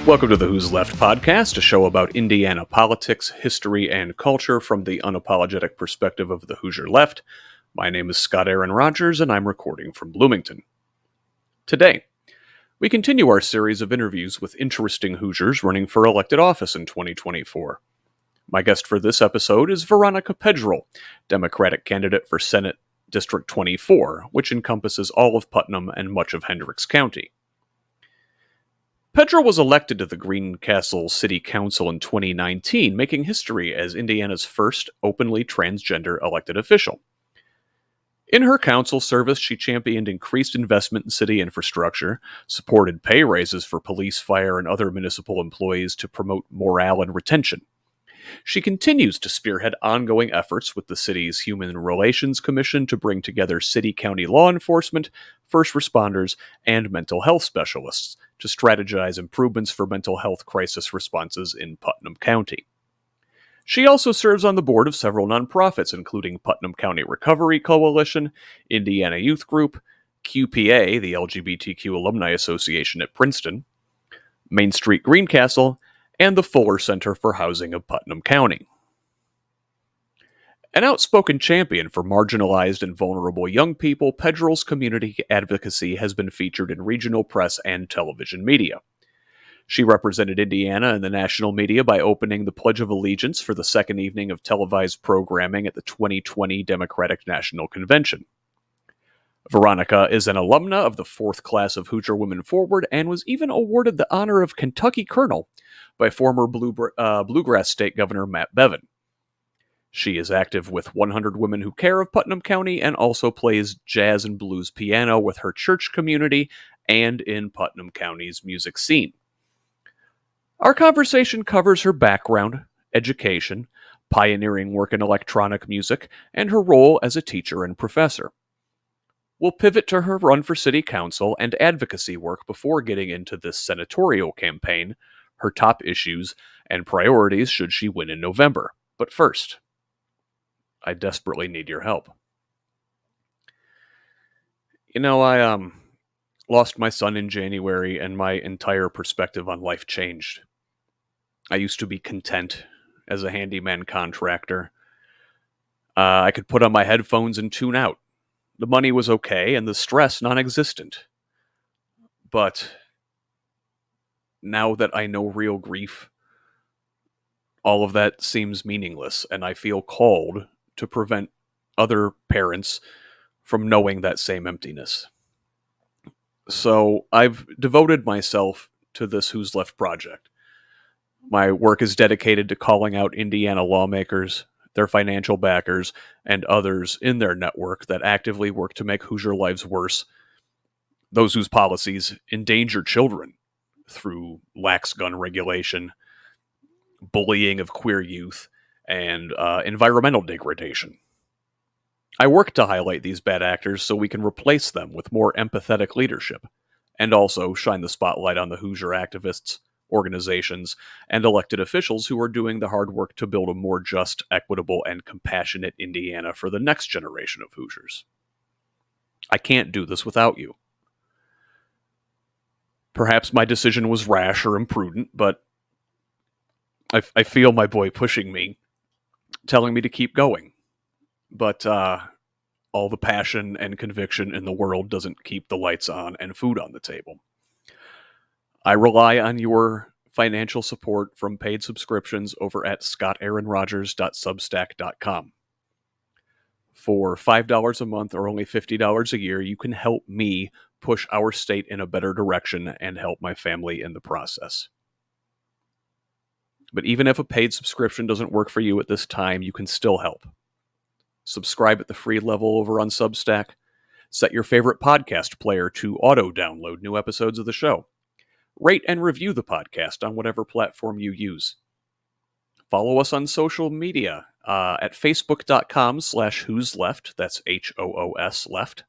Welcome to the Who's Left podcast, a show about Indiana politics, history, and culture from the unapologetic perspective of the Hoosier left. My name is Scott Aaron Rogers, and I'm recording from Bloomington. Today, we continue our series of interviews with interesting Hoosiers running for elected office in 2024. My guest for this episode is Veronica Pejril, Democratic candidate for Senate District 24, which encompasses all of Putnam and much of Hendricks County. Pejril was elected to the Greencastle City Council in 2019, making history as Indiana's first openly transgender elected official. In her council service, she championed increased investment in city infrastructure, supported pay raises for police, fire, and other municipal employees to promote morale and retention. She continues to spearhead ongoing efforts with the city's Human Relations Commission to bring together city-county law enforcement, first responders, and mental health specialists to strategize improvements for mental health crisis responses in Putnam County. She also serves on the board of several nonprofits, including Putnam County Recovery Coalition, Indiana Youth Group, QPA, the LGBTQ Alumni Association at Princeton, Main Street Greencastle, and the Fuller Center for Housing of Putnam County. An outspoken champion for marginalized and vulnerable young people, Pejril's community advocacy has been featured in regional press and television media. She represented Indiana in the national media by opening the Pledge of Allegiance for the second evening of televised programming at the 2020 Democratic National Convention. Veronica is an alumna of the fourth class of Hoosier Women Forward and was even awarded the honor of Kentucky Colonel by former Bluegrass State Governor Matt Bevin. She is active with 100 Women Who Care of Putnam County and also plays jazz and blues piano with her church community and in Putnam County's music scene. Our conversation covers her background, education, pioneering work in electronic music, and her role as a teacher and professor. We'll pivot to her run for city council and advocacy work before getting into this senatorial campaign, her top issues, and priorities should she win in November. But first, I desperately need your help. I lost my son in January, and my entire perspective on life changed. I used to be content as a handyman contractor. I could put on my headphones and tune out. The money was okay, and the stress non-existent. But now that I know real grief, all of that seems meaningless, and I feel called to prevent other parents from knowing that same emptiness. So I've devoted myself to this Who's Left project. My work is dedicated to calling out Indiana lawmakers, their financial backers, and others in their network that actively work to make Hoosier lives worse, those whose policies endanger children through lax gun regulation, bullying of queer youth, and environmental degradation. I work to highlight these bad actors so we can replace them with more empathetic leadership, and also shine the spotlight on the Hoosier activists, organizations, and elected officials who are doing the hard work to build a more just, equitable, and compassionate Indiana for the next generation of Hoosiers. I can't do this without you. Perhaps my decision was rash or imprudent, but I feel my boy pushing me, telling me to keep going. But all the passion and conviction in the world doesn't keep the lights on and food on the table. I rely on your financial support from paid subscriptions over at scottaaronrogers.substack.com. For $5 a month or only $50 a year, you can help me push our state in a better direction and help my family in the process. But even if a paid subscription doesn't work for you at this time, you can still help. Subscribe at the free level over on Substack. Set your favorite podcast player to auto-download new episodes of the show. Rate and review the podcast on whatever platform you use. Follow us on social media at facebook.com/whosleft. That's HOOS left.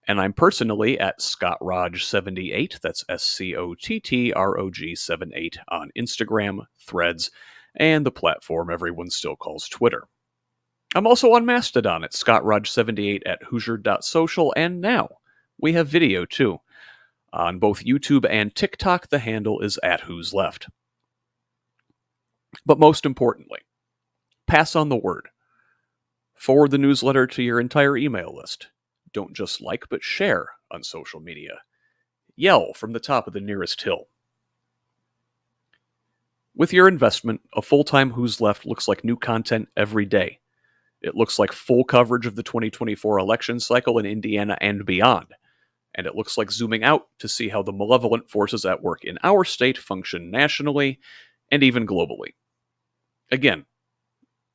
And I'm personally at ScottRog78. That's SCOTTROG78 on Instagram, Threads, and the platform everyone still calls Twitter. I'm also on Mastodon at ScottRog78 at Hoosier.social, and now we have video too. On both YouTube and TikTok, the handle is @HoosLeft. But most importantly, pass on the word. Forward the newsletter to your entire email list. Don't just like, but share on social media. Yell from the top of the nearest hill. With your investment, a full-time Who's Left looks like new content every day. It looks like full coverage of the 2024 election cycle in Indiana and beyond. And it looks like zooming out to see how the malevolent forces at work in our state function nationally and even globally. Again,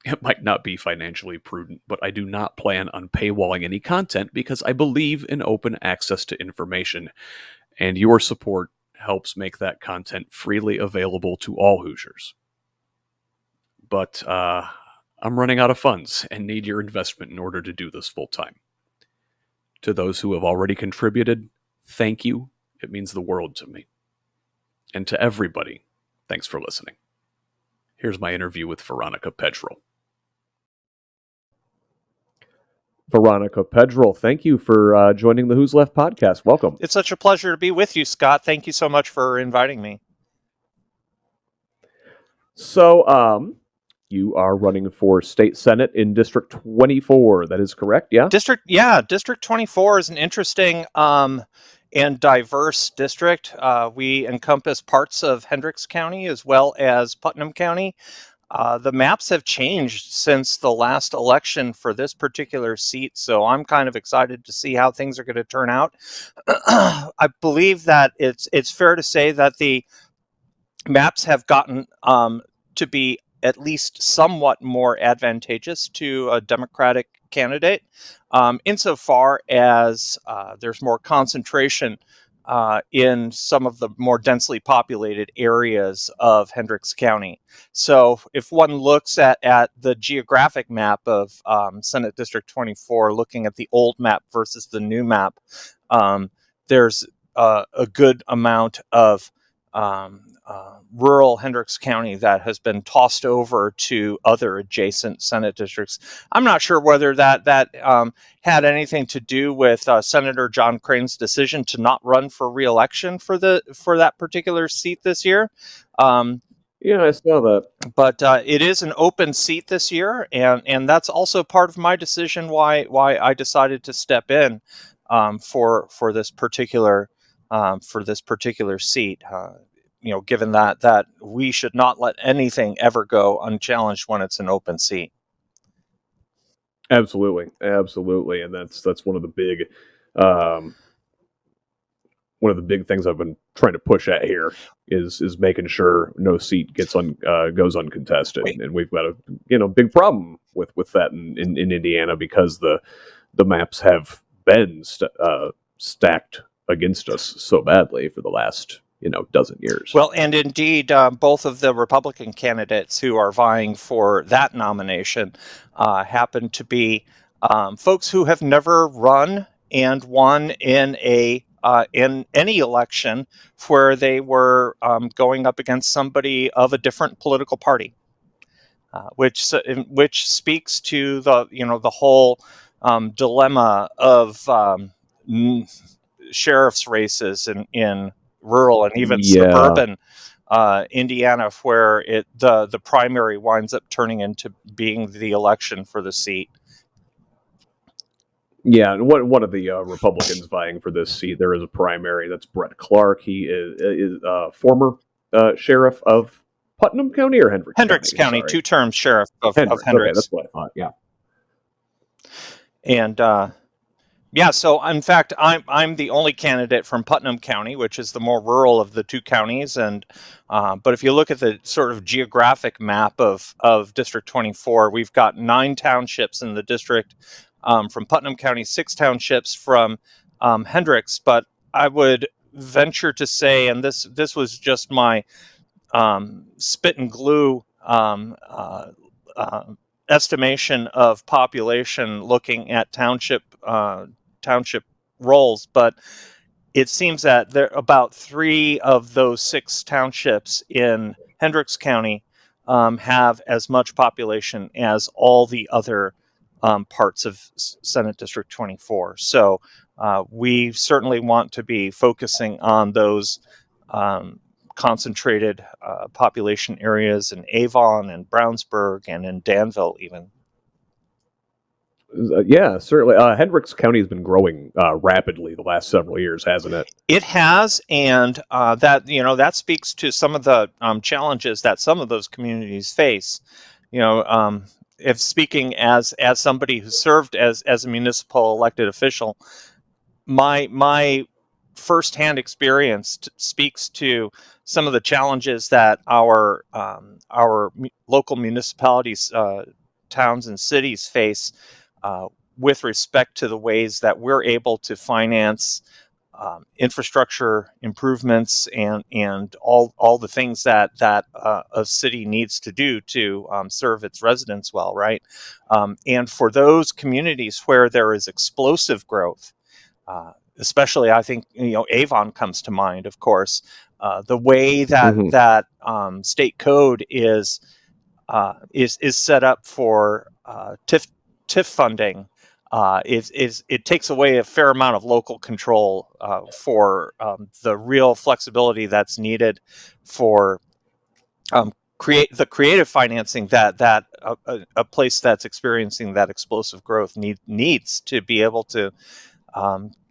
it might not be financially prudent, but I do not plan on paywalling any content because I believe in open access to information, and your support helps make that content freely available to all Hoosiers. But I'm running out of funds and need your investment in order to do this full time. To those who have already contributed, thank you. It means the world to me. And to everybody, thanks for listening. Here's my interview with Veronica Pejril. Veronica Pejril, thank you for joining the Who's Left podcast. Welcome. It's such a pleasure to be with you, Scott. Thank you so much for inviting me. So, you are running for state senate in District 24. That is correct, yeah? District 24 is an interesting and diverse district. We encompass parts of Hendricks County as well as Putnam County. The maps have changed since the last election for this particular seat, so I'm kind of excited to see how things are going to turn out. I believe that it's fair to say that the maps have gotten to be at least somewhat more advantageous to a Democratic candidate, insofar as there's more concentration in some of the more densely populated areas of Hendricks County. So if one looks at the geographic map of Senate District 24, looking at the old map versus the new map, there's a good amount of rural Hendricks County that has been tossed over to other adjacent Senate districts. I'm not sure whether that had anything to do with Senator John Crane's decision to not run for re-election for that particular seat this year. Yeah, I saw that. But it is an open seat this year, and that's also part of my decision why I decided to step in for this particular seat. Given that we should not let anything ever go unchallenged when it's an open seat. Absolutely, and that's one of the big things I've been trying to push at here is making sure no seat goes uncontested, and we've got a big problem with that in Indiana because the maps have been stacked against us so badly for the last dozen years. Well, and indeed, both of the Republican candidates who are vying for that nomination happen to be folks who have never run and won in any election where they were going up against somebody of a different political party, which speaks to the whole dilemma of sheriff's races in rural and even suburban Indiana, where the primary winds up turning into being the election for the seat. Yeah, and one of the Republicans vying for this seat, there is a primary. That's Brett Clark. He is former sheriff of Putnam County or Hendricks County, 2-term sheriff of Hendricks. Okay, that's what I thought. Yeah, and. So in fact, I'm the only candidate from Putnam County, which is the more rural of the two counties. And but if you look at the sort of geographic map of District 24, we've got 9 townships in the district from Putnam County, 6 townships from Hendricks. But I would venture to say, and this was just my spit and glue estimation of population looking at township rolls, but it seems that there about 3 of those 6 townships in Hendricks County have as much population as all the other parts of Senate District 24. So we certainly want to be focusing on those concentrated population areas in Avon and Brownsburg and in Danville even. Yeah, certainly. Hendricks County has been growing rapidly the last several years, hasn't it? It has, and that speaks to some of the challenges that some of those communities face. If speaking as somebody who served as a municipal elected official, my firsthand experience speaks to some of the challenges that our local municipalities, towns, and cities face with respect to the ways that we're able to finance infrastructure improvements and all the things that a city needs to do to serve its residents well, right? And for those communities where there is explosive growth, especially, I think, Avon comes to mind, of course. The way that state code is set up for TIF funding it takes away a fair amount of local control for the real flexibility that's needed for creative financing that a place that's experiencing that explosive growth needs to be able to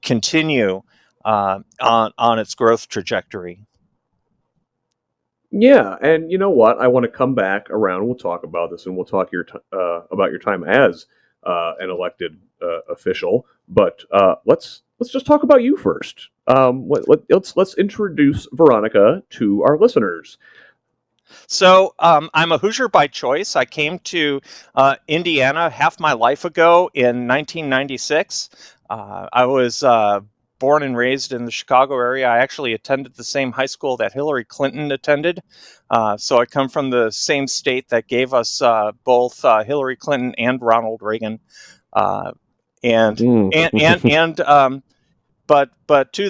continue on its growth trajectory. Yeah, and you know what? I want to come back around. We'll talk about this, and we'll talk about your time as an elected official. But let's just talk about you first. Let's introduce Veronica to our listeners. So I'm a Hoosier by choice. I came to Indiana half my life ago in 1996. I was born and raised in the Chicago area. I actually attended the same high school that Hillary Clinton attended. So I come from the same state that gave us both Hillary Clinton and Ronald Reagan. But to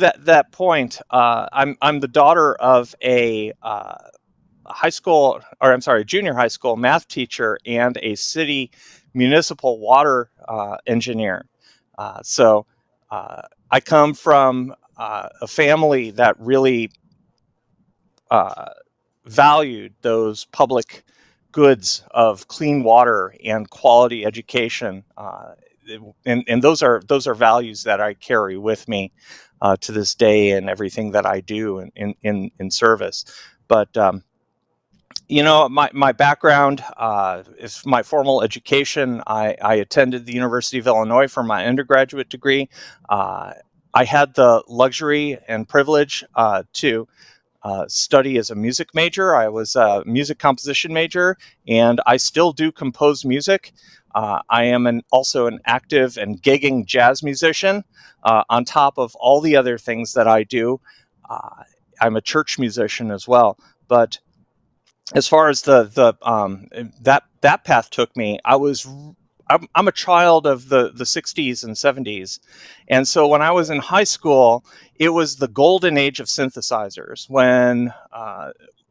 that point, I'm the daughter of a junior high school math teacher and a city municipal water engineer. So I come from a family that really valued those public goods of clean water and quality education, and those are values that I carry with me to this day in everything that I do in service. But my background is my formal education. I attended the University of Illinois for my undergraduate degree. I had the luxury and privilege to study as a music major. I was a music composition major, and I still do compose music. I am also an active and gigging jazz musician. On top of all the other things that I do, I'm a church musician as well. But as far as that path took me, I'm a child of the 60s and 70s. And so when I was in high school, it was the golden age of synthesizers when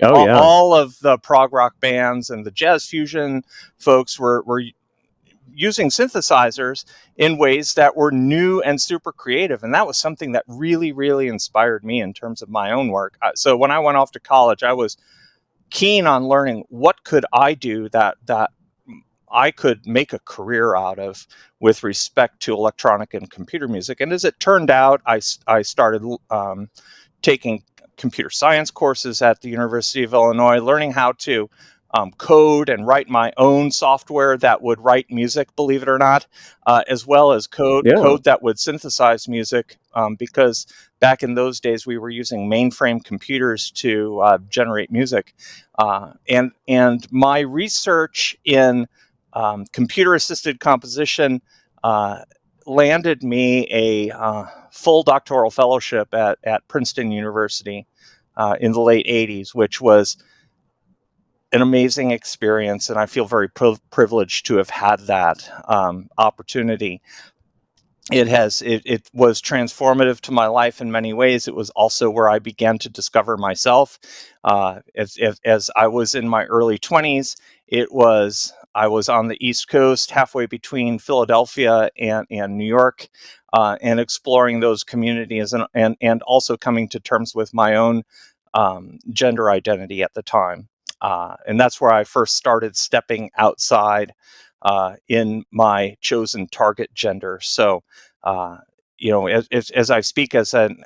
all of the prog rock bands and the jazz fusion folks were using synthesizers in ways that were new and super creative. And that was something that really, really inspired me in terms of my own work. So when I went off to college, I was keen on learning what could I do that I could make a career out of with respect to electronic and computer music. And as it turned out, I started taking computer science courses at the University of Illinois, learning how to code and write my own software that would write music, believe it or not, as well as code that would synthesize music, because back in those days we were using mainframe computers to generate music. And my research in computer-assisted composition landed me a full doctoral fellowship at Princeton University in the late 80s, which was an amazing experience, and I feel very privileged to have had that opportunity. It was transformative to my life in many ways. It was also where I began to discover myself. As I was in my early 20s, it was I was on the East Coast, halfway between Philadelphia and New York, and exploring those communities, and also coming to terms with my own gender identity at the time. And that's where I first started stepping outside in my chosen target gender. So, as I speak as an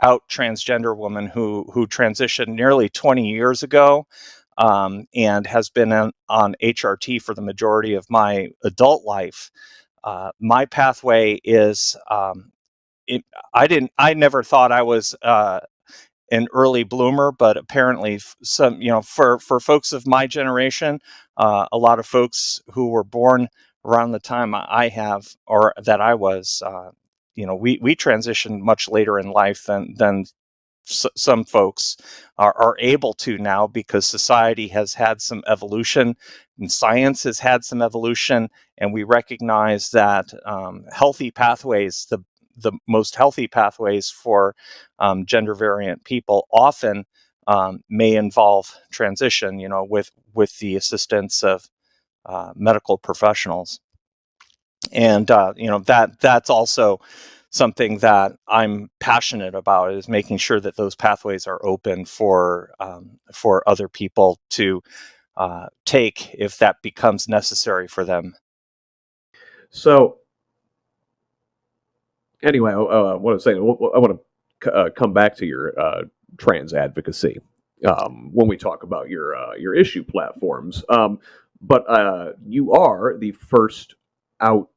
out transgender woman who transitioned nearly 20 years ago, and has been on HRT for the majority of my adult life, my pathway is. I never thought I was an early bloomer, but apparently for folks of my generation, a lot of folks who were born around the time I have, or that I was, we transitioned much later in life than some folks are able to now, because society has had some evolution and science has had some evolution, and we recognize that healthy pathways, the most healthy pathways for gender variant people often may involve transition, with the assistance of medical professionals. And that's also something that I'm passionate about, is making sure that those pathways are open for other people to take if that becomes necessary for them. So anyway, what I'm saying, I want to come back to your trans advocacy when we talk about your issue platforms. But you are the first out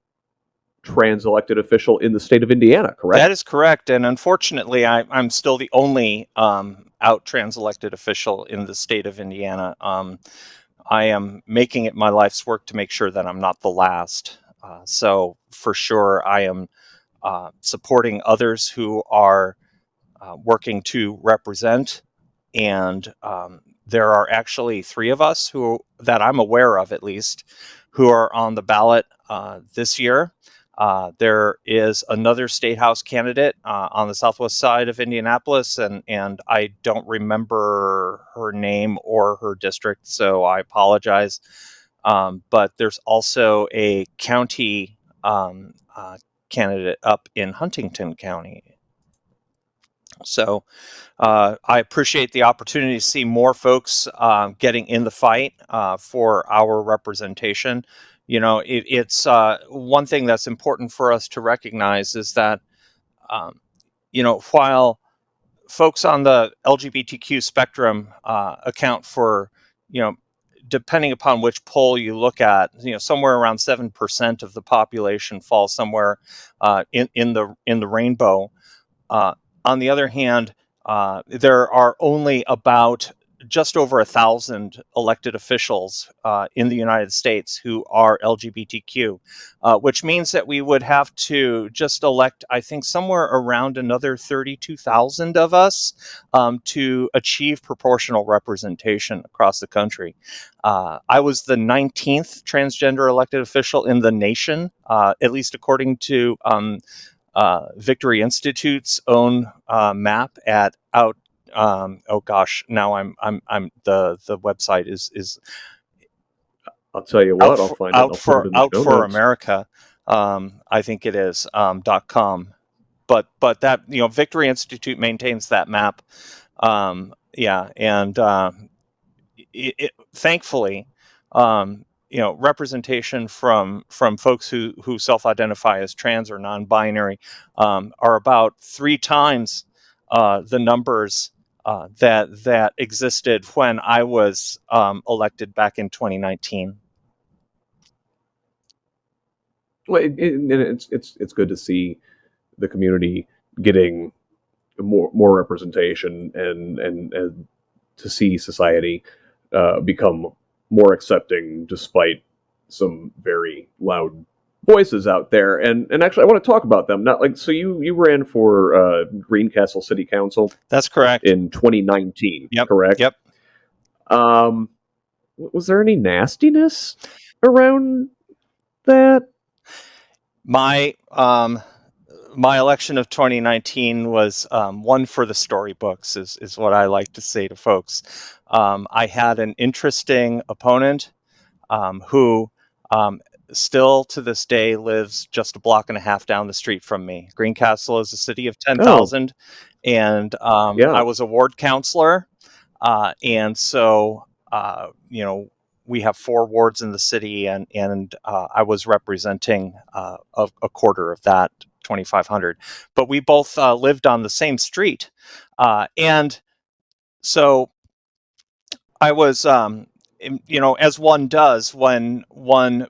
trans elected official in the state of Indiana, correct? That is correct, and unfortunately, I'm still the only out trans elected official in the state of Indiana. I am making it my life's work to make sure that I'm not the last. So for sure, I am supporting others who are working to represent, and there are actually 3 of us that I'm aware of, at least, who are on the ballot this year. There is another state house candidate on the southwest side of Indianapolis, and I don't remember her name or her district, so I apologize. But there's also a county candidate up in Huntington County. So I appreciate the opportunity to see more folks getting in the fight for our representation. It's one thing that's important for us to recognize is that, while folks on the LGBTQ spectrum account for, depending upon which poll you look at, somewhere around 7% of the population falls somewhere in the rainbow. On the other hand, there are only about just over 1,000 elected officials in the United States who are LGBTQ, which means that we would have to just elect, I think, somewhere around another 32,000 of us to achieve proportional representation across the country. I was the 19th transgender elected official in the nation, at least according to Victory Institute's own map at out. Now I'm the website is. I'll tell you what, I'll find it. I'll put it in the Out show for notes. America. I think it is .com, but that Victory Institute maintains that map. And thankfully, representation from folks who self-identify as trans or non-binary are about 3 times the numbers that existed when I was elected back in 2019. Well, it's good to see the community getting more representation, and to see society become more accepting despite some very loud voices out there. And actually, I want to talk about them. Not like, so you ran for Greencastle City Council. That's correct. In 2019. Yep. Correct. Yep. Was there any nastiness around that? My election of 2019 was one for the storybooks, is what I like to say to folks. I had an interesting opponent. who still to this day lives just a block and a half down the street from me. Greencastle is a city of Oh, 10,000, and yeah. I was a ward counselor, and so we have 4 wards in the city, and I was representing a quarter of that, 2,500. But we both lived on the same street, and so I was, as one does when one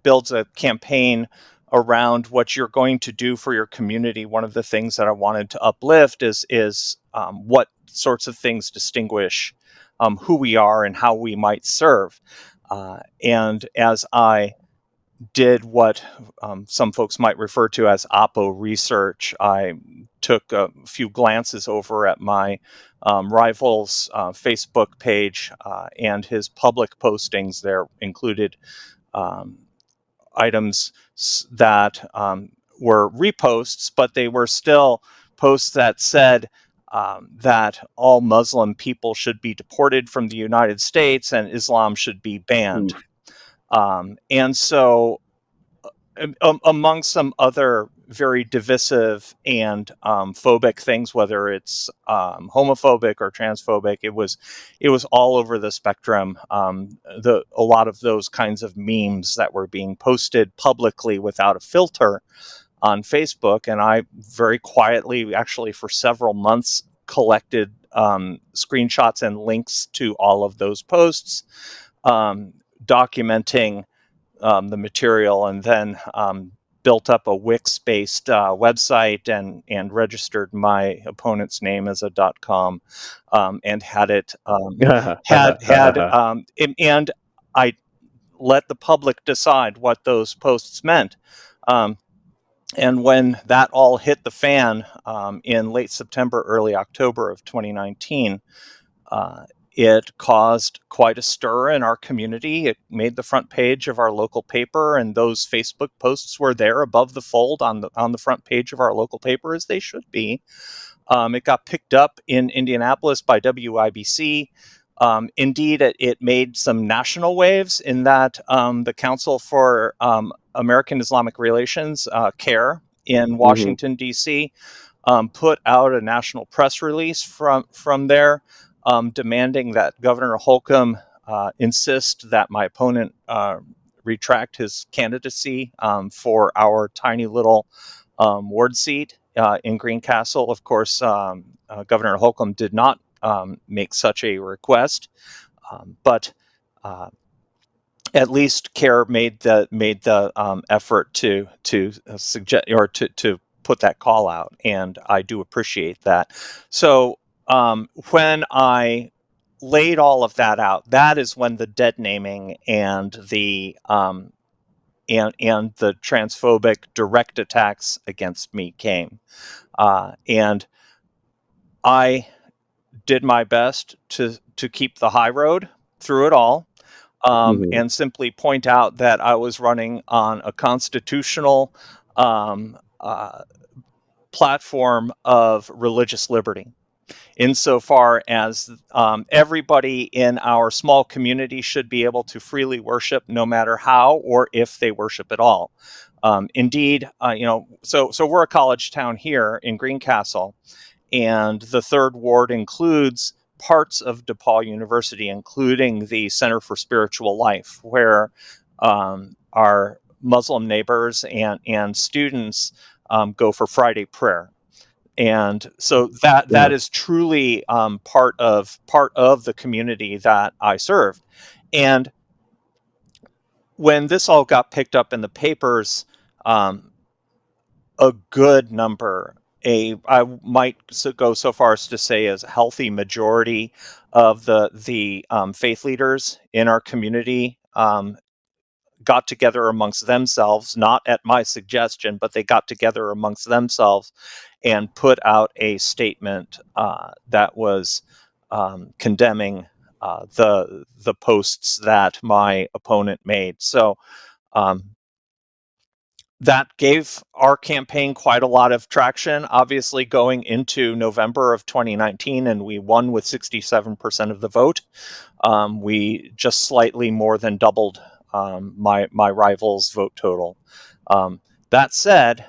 builds a campaign around what you're going to do for your community. One of the things that I wanted to uplift is what sorts of things distinguish who we are and how we might serve. And as I did what some folks might refer to as oppo research, I took a few glances over at my rival's Facebook page and his public postings. There included items that were reposts, but they were still posts that said that all Muslim people should be deported from the United States and Islam should be banned. Oof. And so, among some other very divisive and phobic things, whether it's homophobic or transphobic, it was all over the spectrum. A lot of those kinds of memes that were being posted publicly without a filter on Facebook, and I very quietly, actually for several months, collected screenshots and links to all of those posts, documenting the material, and then built up a Wix-based website and registered my opponent's name as a .com, and had it and I let the public decide what those posts meant. And when that all hit the fan in late September, early October of 2019, it caused quite a stir in our community. It made the front page of our local paper, and those Facebook posts were there above the fold on the front page of our local paper, as they should be. It got picked up in Indianapolis by WIBC. Indeed, it made some national waves in that the Council for American Islamic Relations, CARE, in Mhm. Washington, D.C., put out a national press release from there, demanding that Governor Holcomb insist that my opponent retract his candidacy for our tiny little ward seat in Greencastle. Of course, Governor Holcomb did not make such a request, but at least CARE made the effort to suggest or to put that call out, and I do appreciate that. So when I laid all of that out, that is when the dead naming and the the transphobic direct attacks against me came, and I did my best to keep the high road through it all. Mhm. And simply point out that I was running on a constitutional platform of religious liberty, insofar as everybody in our small community should be able to freely worship, no matter how or if they worship at all. Indeed, so we're a college town here in Greencastle, and the third ward includes parts of DePaul University, including the Center for Spiritual Life, where our Muslim neighbors and students go for Friday prayer. And so that Yeah. is truly part of the community that I serve. And when this all got picked up in the papers, a good number, I might go so far as to say as a healthy majority of the faith leaders in our community got together amongst themselves, not at my suggestion, but they got together amongst themselves and put out a statement that was condemning the posts that my opponent made. So that gave our campaign quite a lot of traction, obviously going into November of 2019, and we won with 67% of the vote. We just slightly more than doubled my rival's vote total. That said,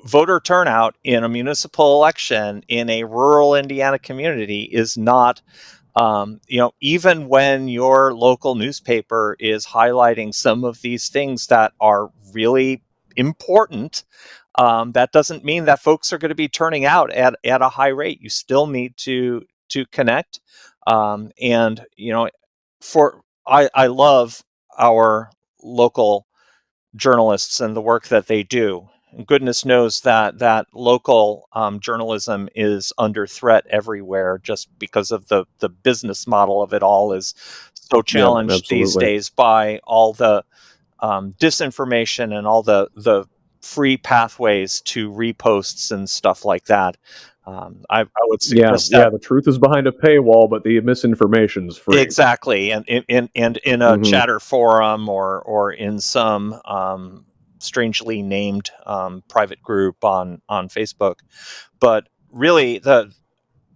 voter turnout in a municipal election in a rural Indiana community is not, even when your local newspaper is highlighting some of these things that are really important, that doesn't mean that folks are going to be turning out at a high rate. You still need to connect, and I love our local journalists and the work that they do. And goodness knows that local journalism is under threat everywhere, just because of the business model of it all is so Yep, challenged these absolutely. days by all the disinformation and all the free pathways to reposts and stuff like that. I would Yeah, suggest yeah, that. the truth is behind a paywall, but the misinformation's free. Exactly, and in a Mhm. chatter forum or in some strangely named private group on Facebook. But really,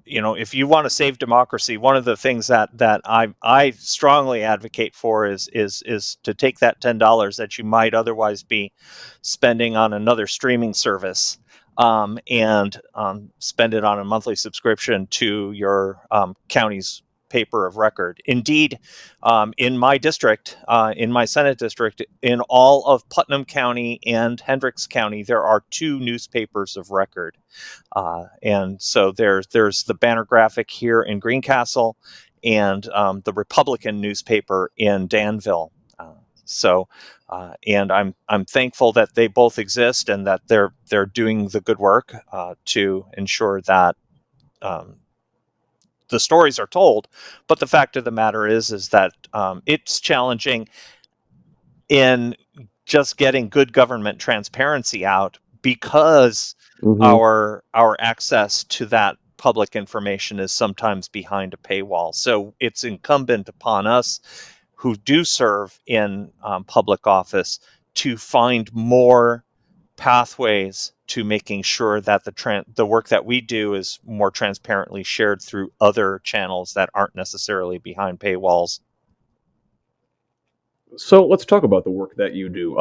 if you want to save democracy, one of the things that I strongly advocate for is to take that $10 that you might otherwise be spending on another streaming service, and spend it on a monthly subscription to your county's paper of record. Indeed, in my district, in my Senate district, in all of Putnam County and Hendricks County, there are 2 newspapers of record. And so there's the banner graphic here in Greencastle, and the Republican newspaper in Danville. And I'm thankful that they both exist and that they're doing the good work to ensure that the stories are told. But the fact of the matter is that it's challenging in just getting good government transparency out, because Mhm. our access to that public information is sometimes behind a paywall. So it's incumbent upon us who do serve in public office to find more pathways to making sure that the work that we do is more transparently shared through other channels that aren't necessarily behind paywalls. So let's talk about the work that you do.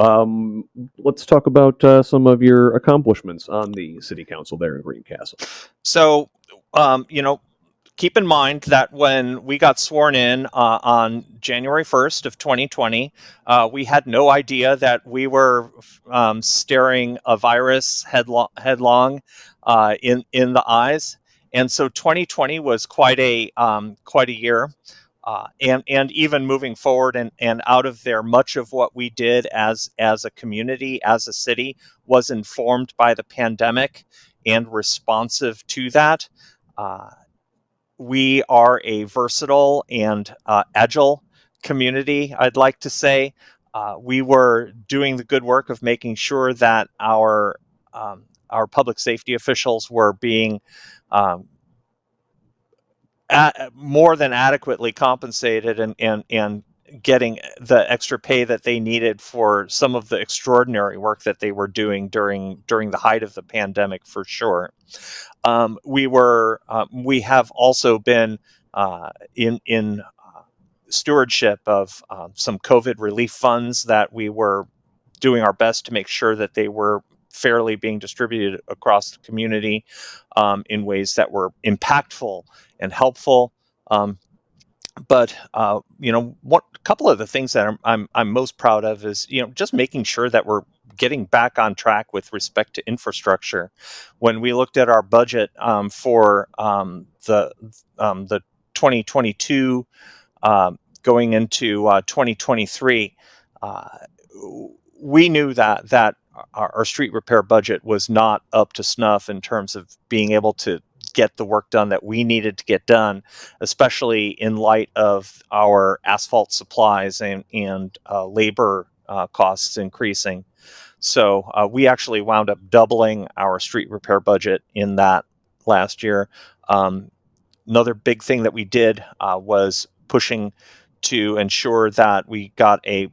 Let's talk about some of your accomplishments on the city council there in Greencastle. So, keep in mind that when we got sworn in on January 1st of 2020, we had no idea that we were staring a virus headlong in the eyes. And so 2020 was quite a year. And even moving forward and out of there, much of what we did as a community, as a city, was informed by the pandemic and responsive to that. Uh, we are a versatile and agile community, I'd like to say. We were doing the good work of making sure that our public safety officials were being um, more than adequately compensated and getting the extra pay that they needed for some of the extraordinary work that they were doing during the height of the pandemic, for sure. We have also been in stewardship of some COVID relief funds that we were doing our best to make sure that they were fairly being distributed across the community in ways that were impactful and helpful. Um, but what a couple of the things that I'm most proud of is just making sure that we're getting back on track with respect to infrastructure. When we looked at our budget for the 2022 going into 2023, uh, we knew that our street repair budget was not up to snuff in terms of being able to get the work done that we needed to get done, especially in light of our asphalt supplies and labor costs increasing. So we actually wound up doubling our street repair budget in that last year. Another big thing that we did was pushing to ensure that we got a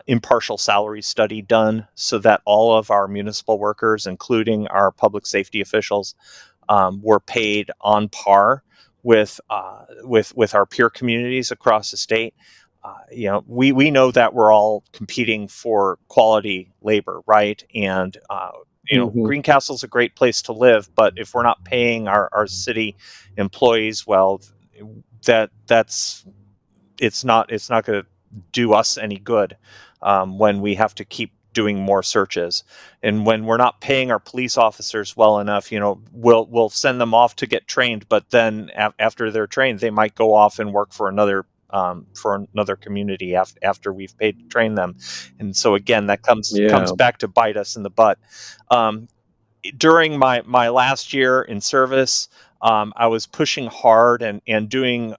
impartial salary study done so that all of our municipal workers, including our public safety officials, were paid on par with our peer communities across the state. we know that we're all competing for quality labor, right? And Hmm. Greencastle's a great place to live, but if we're not paying our city employees well, that's it's not going to do us any good when we have to keep doing more searches, and when we're not paying our police officers well enough. We'll send them off to get trained, but then after they're trained, they might go off and work for another community after we've paid to train them, and so again that comes Yeah. back to bite us in the butt. Um, During my last year in service, I was pushing hard and doing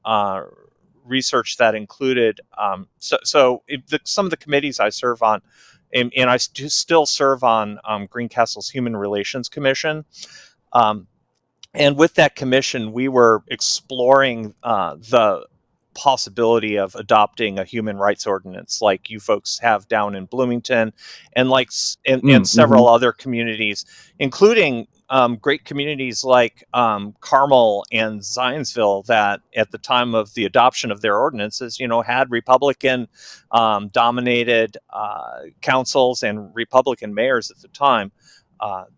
research that included some of the committees I serve on, and I still serve on Greencastle's Human Relations Commission. Um, and with that commission, we were exploring the possibility of adopting a human rights ordinance like you folks have down in Bloomington, and and Mm-hmm. several other communities, including great communities like Carmel and Zionsville, that at the time of the adoption of their ordinances, had Republican dominated councils and Republican mayors at the time.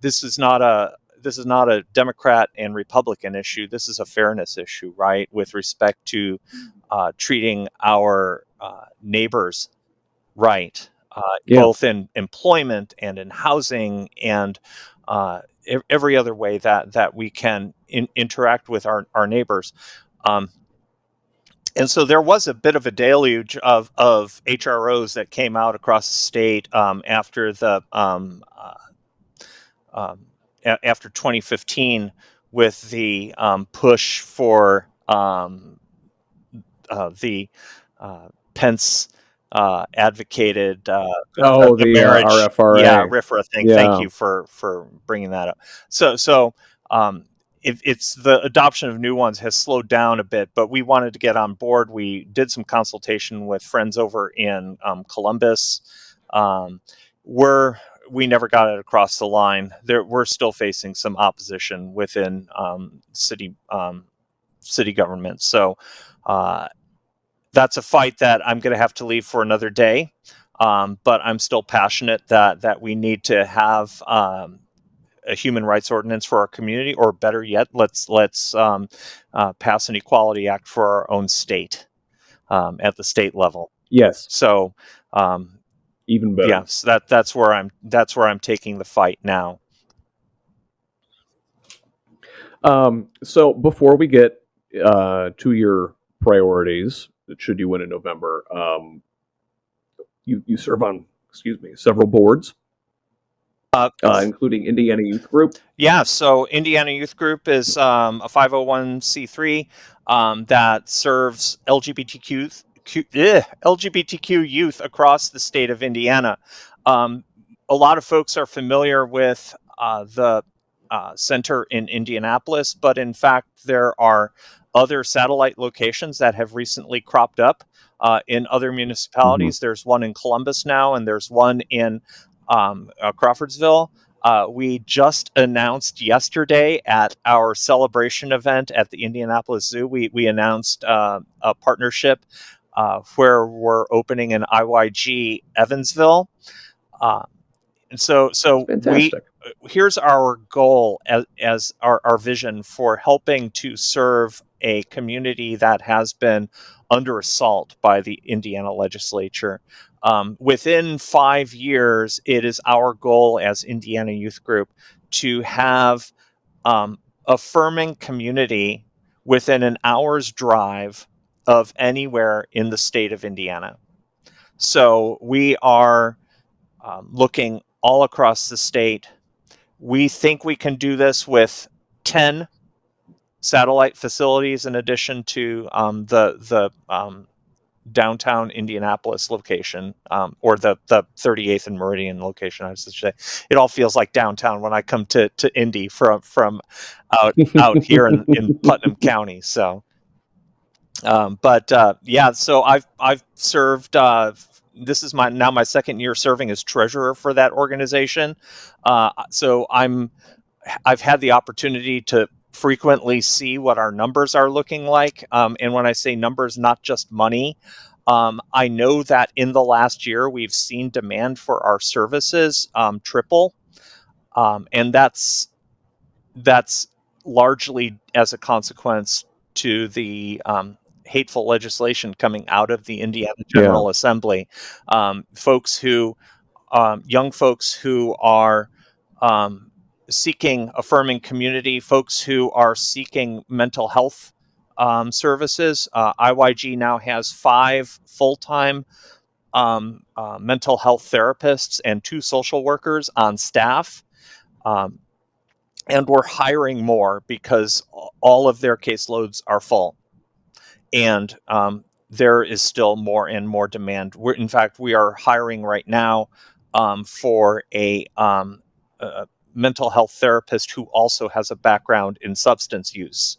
This is not a Democrat and Republican issue. This is a fairness issue, right, with respect to treating our neighbors right, Yeah. both in employment and in housing and every other way that we can interact with our neighbors. Um, and so there was a bit of a deluge of HROs that came out across the state after the after 2015, with the push for the Pence advocated Oh, the the marriage, yeah, RFRA. RIFRA thing. Thank Yeah. you for bringing that up. So it's the adoption of new ones has slowed down a bit, but we wanted to get on board. We did some consultation with friends over in Columbus. Um, we're we never got it across the line. We're still facing some opposition within city government. So uh, that's a fight that I'm going to have to leave for another day. But I'm still passionate that we need to have a human rights ordinance for our community, or better yet, let's pass an equality act for our own state at the state level. Yes. So Even better. yes, that's where I'm taking the fight now. So before we get to your priorities, should you win in November, you serve on, excuse me, several boards, Uh, including Indiana Youth Group. Yeah, so Indiana Youth Group is a 501c3 that serves LGBTQ youth across the state of Indiana. A lot of folks are familiar with the center in Indianapolis, but in fact, there are other satellite locations that have recently cropped up in other Mm-hmm. municipalities. There's one in Columbus now, and there's one in Crawfordsville. We just announced yesterday at our celebration event at the Indianapolis Zoo, we announced a partnership where we're opening an IYG Evansville. Uh, and so Fantastic. here's our goal as our vision for helping to serve a community that has been under assault by the Indiana legislature. Within 5 years, it is our goal as Indiana Youth Group to have affirming community within an hour's drive of anywhere in the state of Indiana. So we are looking all across the state. We think we can do this with 10 satellite facilities in addition to the downtown Indianapolis location, or the 38th and Meridian location, I should say. It all feels like downtown when I come to Indy from out here in Putnam County. So, but yeah, so I've served. This is my second year serving as treasurer for that organization. So I've had the opportunity to frequently see what our numbers are looking like. And when I say numbers, not just money, I know that in the last year, we've seen demand for our services triple. And that's largely as a consequence to the hateful legislation coming out of the Indiana Yeah. General Assembly. Folks who, young folks who are seeking affirming community, folks who are seeking mental health services. IYG now has 5 full-time mental health therapists and 2 social workers on staff. And we're hiring more because all of their caseloads are full. And there is still more and more demand. In fact, we are hiring right now for a mental health therapist who also has a background in substance use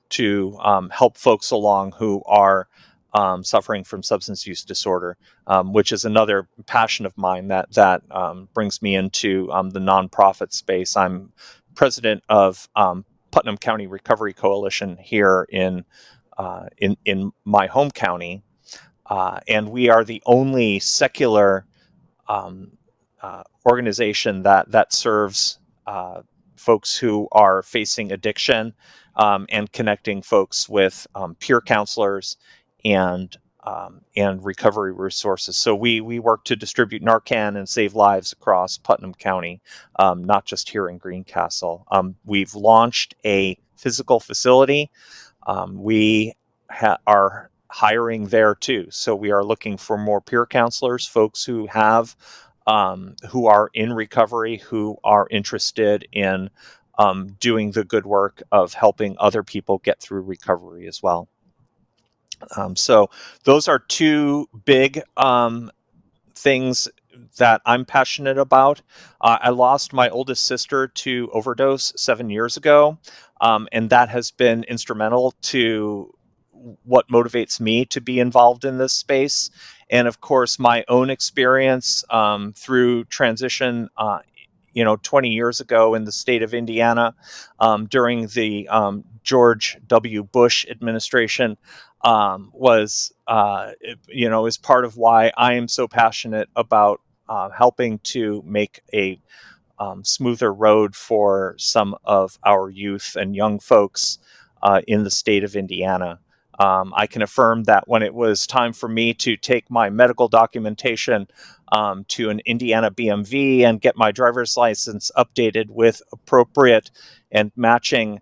to help folks along who are suffering from substance use disorder, which is another passion of mine that brings me into the nonprofit space. I'm president of Putnam County Recovery Coalition here in my home county, and we are the only secular organization that serves folks who are facing addiction and connecting folks with peer counselors and recovery resources. So we work to distribute Narcan and save lives across Putnam County, not just here in Greencastle. We've launched a physical facility. We are hiring there too. So we are looking for more peer counselors, folks who have who are in recovery, who are interested in doing the good work of helping other people get through recovery as well. So those are 2 big things that I'm passionate about. I lost my oldest sister to overdose 7 years ago, and that has been instrumental to what motivates me to be involved in this space. And of course, my own experience through transition, 20 years ago in the state of Indiana during the George W. Bush administration was is part of why I am so passionate about helping to make a smoother road for some of our youth and young folks in the state of Indiana. I can affirm that when it was time for me to take my medical documentation to an Indiana BMV and get my driver's license updated with appropriate and matching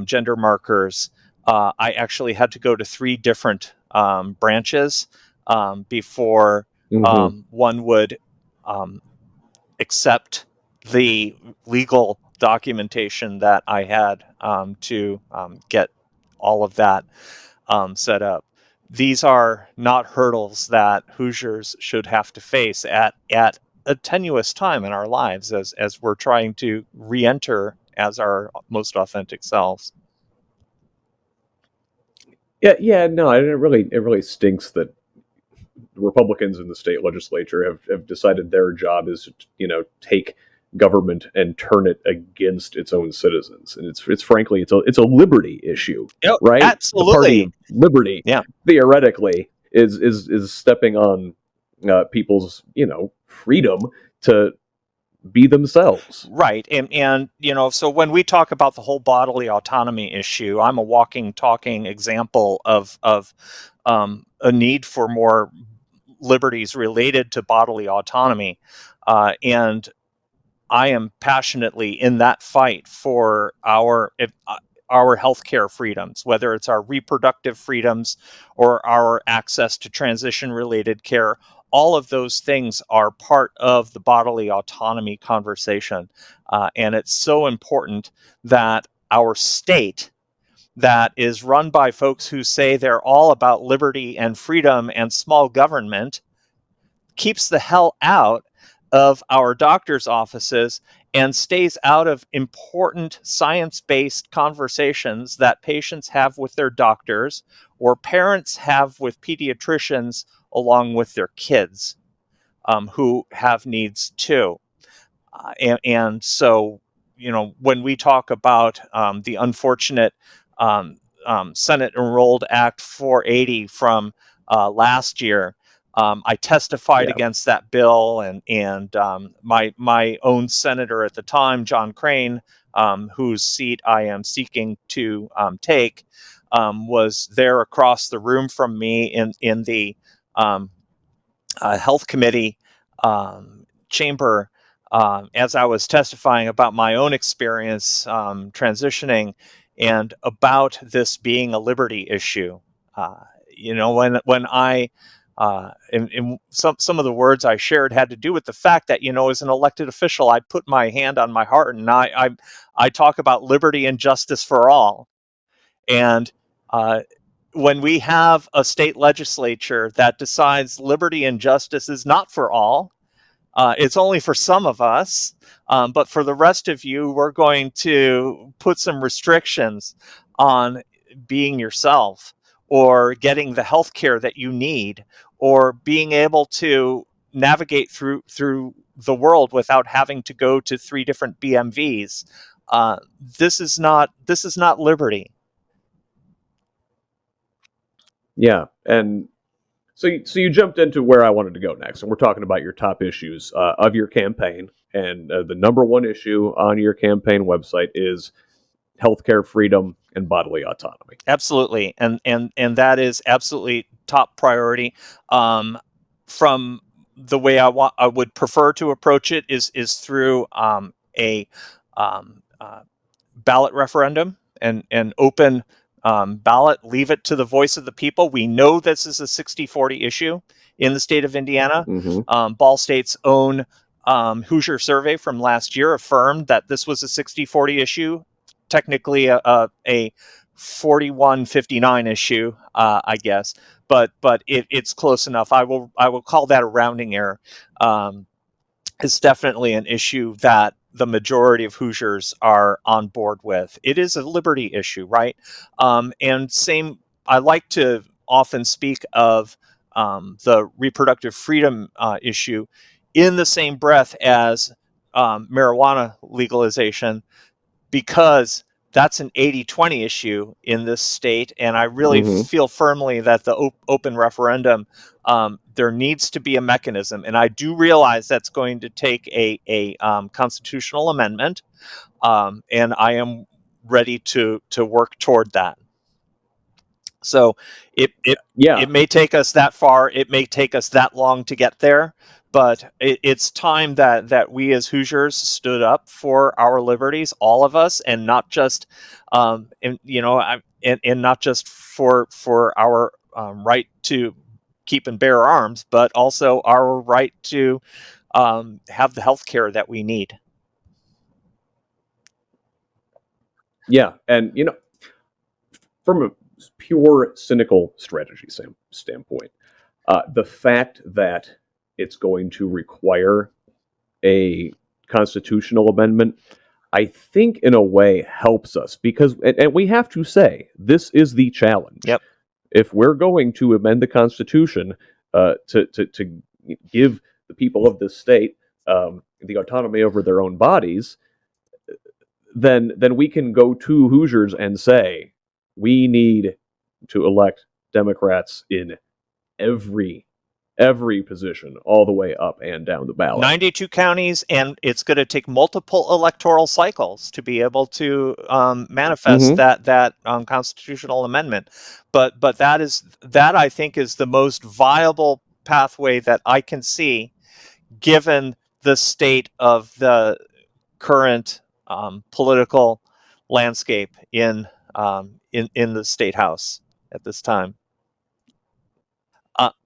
gender markers, I actually had to go to 3 different branches before one would accept the legal documentation that I had to get all of that set up. These are not hurdles that Hoosiers should have to face at a tenuous time in our lives as we're trying to re-enter as our most authentic selves. Yeah. No, it really stinks that Republicans in the state legislature have decided their job is to, take government and turn it against its own citizens, and it's frankly it's a liberty issue, Yep, right? The party absolutely. of liberty, Yeah. theoretically, is stepping on people's freedom to be themselves. Right. And so when we talk about the whole bodily autonomy issue, I'm a walking, talking example of a need for more liberties related to bodily autonomy. And I am passionately in that fight for our healthcare freedoms, whether it's our reproductive freedoms or our access to transition-related care. All of those things are part of the bodily autonomy conversation. And it's so important that our state, that is run by folks who say they're all about liberty and freedom and small government, keeps the hell out of our doctors' offices and stays out of important science-based conversations that patients have with their doctors or parents have with pediatricians along with their kids who have needs too. And so, when we talk about the unfortunate Senate Enrolled Act 480 from last year. I testified Yeah. against that bill, and my own senator at the time, John Crane, whose seat I am seeking to take, was there across the room from me in the health committee chamber as I was testifying about my own experience transitioning and about this being a liberty issue. When I in some of the words I shared had to do with the fact that, as an elected official, I put my hand on my heart, and I talk about liberty and justice for all. And when we have a state legislature that decides liberty and justice is not for all, it's only for some of us, but for the rest of you, we're going to put some restrictions on being yourself, or getting the health care that you need, or being able to navigate through the world without having to go to 3 different BMVs. This is not liberty. Yeah. And so you jumped into where I wanted to go next, and we're talking about your top issues of your campaign. And the number one issue on your campaign website is healthcare freedom and bodily autonomy. Absolutely, and that is absolutely top priority. From the way I would prefer to approach it is through a ballot referendum and an open ballot. Leave it to the voice of the people. We know this is a 60-40 issue in the state of Indiana. Mm-hmm. Ball State's own Hoosier survey from last year affirmed that this was a 60-40 issue, technically a 41-59 issue, I guess, but it's close enough. I will call that a rounding error. It's definitely an issue that the majority of Hoosiers are on board with. It is a liberty issue, right? And same, I like to often speak of the reproductive freedom issue in the same breath as marijuana legalization, because that's an 80-20 issue in this state. And I really Mm-hmm. feel firmly that the open referendum, there needs to be a mechanism. And I do realize that's going to take a constitutional amendment. And I am ready to work toward that. So it Yeah. may take us that far. It may take us that long to get there. But it's time that we as Hoosiers stood up for our liberties, all of us, and not just, and not just for our right to keep and bear arms, but also our right to have the health care that we need. Yeah. And, from a pure cynical strategy standpoint, the fact that it's going to require a constitutional amendment, I think in a way helps us, because, and we have to say, this is the challenge. Yep. If we're going to amend the Constitution to give the people of this state the autonomy over their own bodies, then we can go to Hoosiers and say, we need to elect Democrats in every position, all the way up and down the ballot. 92 counties, and it's going to take multiple electoral cycles to be able to manifest that constitutional amendment. But that I think is the most viable pathway that I can see, given the state of the current political landscape in the state house at this time.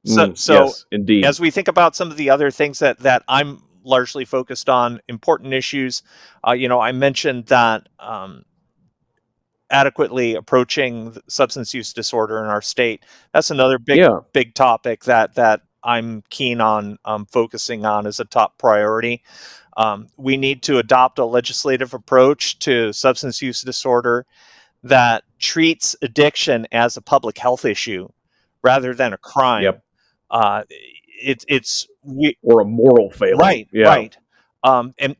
Yes, indeed. As we think about some of the other things that I'm largely focused on, important issues, I mentioned that adequately approaching substance use disorder in our state. That's another big topic that I'm keen on focusing on as a top priority. We need to adopt a legislative approach to substance use disorder that treats addiction as a public health issue rather than a crime. Yep. It's or a moral failing. Right, yeah. right.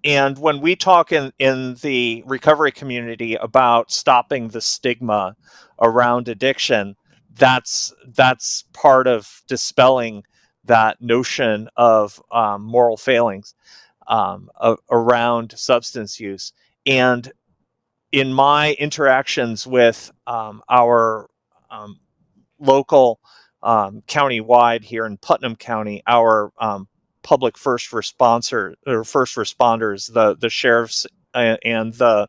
And when we talk in the recovery community about stopping the stigma around addiction, that's part of dispelling that notion of moral failings around substance use. And in my interactions with our local county-wide here in Putnam County, our public first responders, the sheriffs and the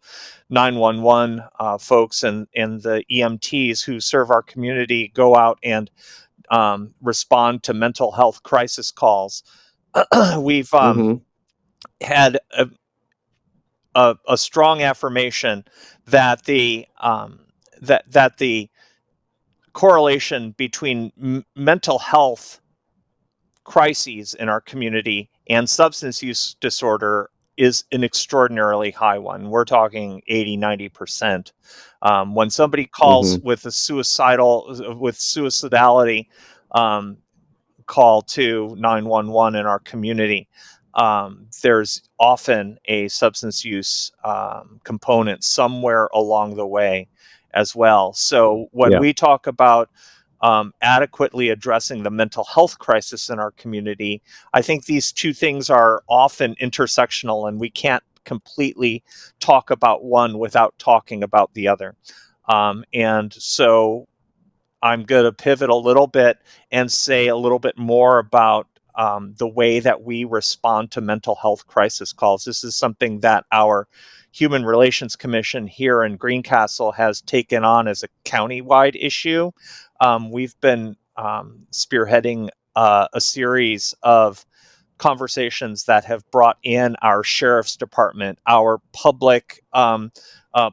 911 folks and the EMTs who serve our community go out and respond to mental health crisis calls. We've Mm-hmm. had a strong affirmation that the correlation between mental health crises in our community and substance use disorder is an extraordinarily high one. We're talking 80-90%. When somebody calls Mm-hmm. with suicidality call to 911 in our community, there's often a substance use component somewhere along the way as well. So when Yeah. we talk about adequately addressing the mental health crisis in our community, I think these two things are often intersectional, and we can't completely talk about one without talking about the other. And so I'm going to pivot a little bit and say a little bit more about the way that we respond to mental health crisis calls. This is something that our Human Relations Commission here in Greencastle has taken on as a county-wide issue. We've been spearheading a series of conversations that have brought in our sheriff's department, our public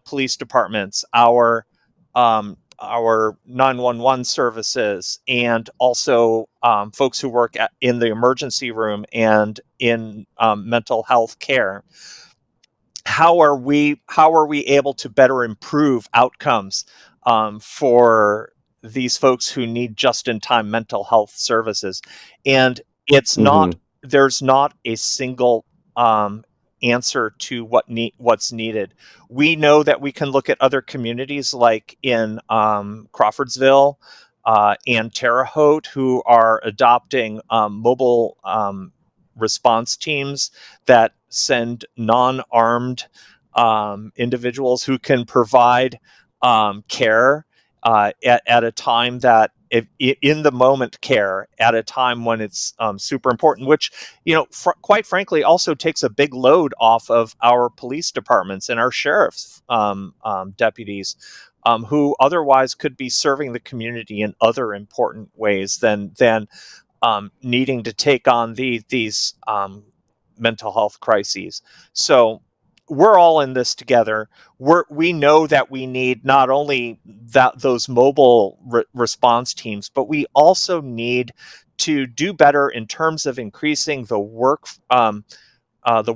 police departments, our 911 services, and also folks who work in the emergency room and in mental health care. How are we able to better improve outcomes for these folks who need just-in-time mental health services? And it's not Mm-hmm. there's not a single answer to what's needed. We know that we can look at other communities like in Crawfordsville and Terre Haute, who are adopting mobile response teams that send non-armed individuals who can provide care at a time that in the moment care at a time when it's super important, which, quite frankly, also takes a big load off of our police departments and our sheriff's deputies, who otherwise could be serving the community in other important ways than needing to take on these mental health crises. So we're all in this together. We know that we need not only those mobile response teams, but we also need to do better in terms of increasing the